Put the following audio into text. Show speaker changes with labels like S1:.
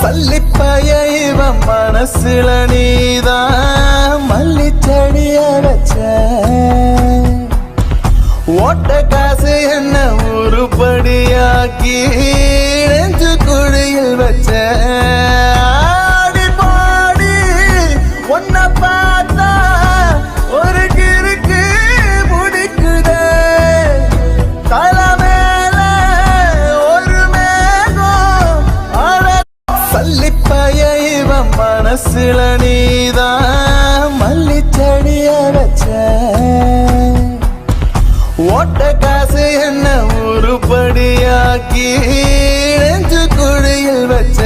S1: சல்லிப்பைய இவன் மனசுல நீதான் மல்லி செடிய வச்ச ஓட்ட காசு என்ன உருப்படியாக்கி நெஞ்சு குழியில் வச்ச ஆடி பாடி ஒன்ன பார்த்தா ஒரு கிறுக்கு முடிக்குதே தலை மேல ஒரு மேகம் சல்லிப்பைய இவன் மனசுல நீதான் மல்லி செடிய வச்ச ஓட்ட காசு என்ன உருப்படியாக்கி நெஞ்சு குழியில் வச்ச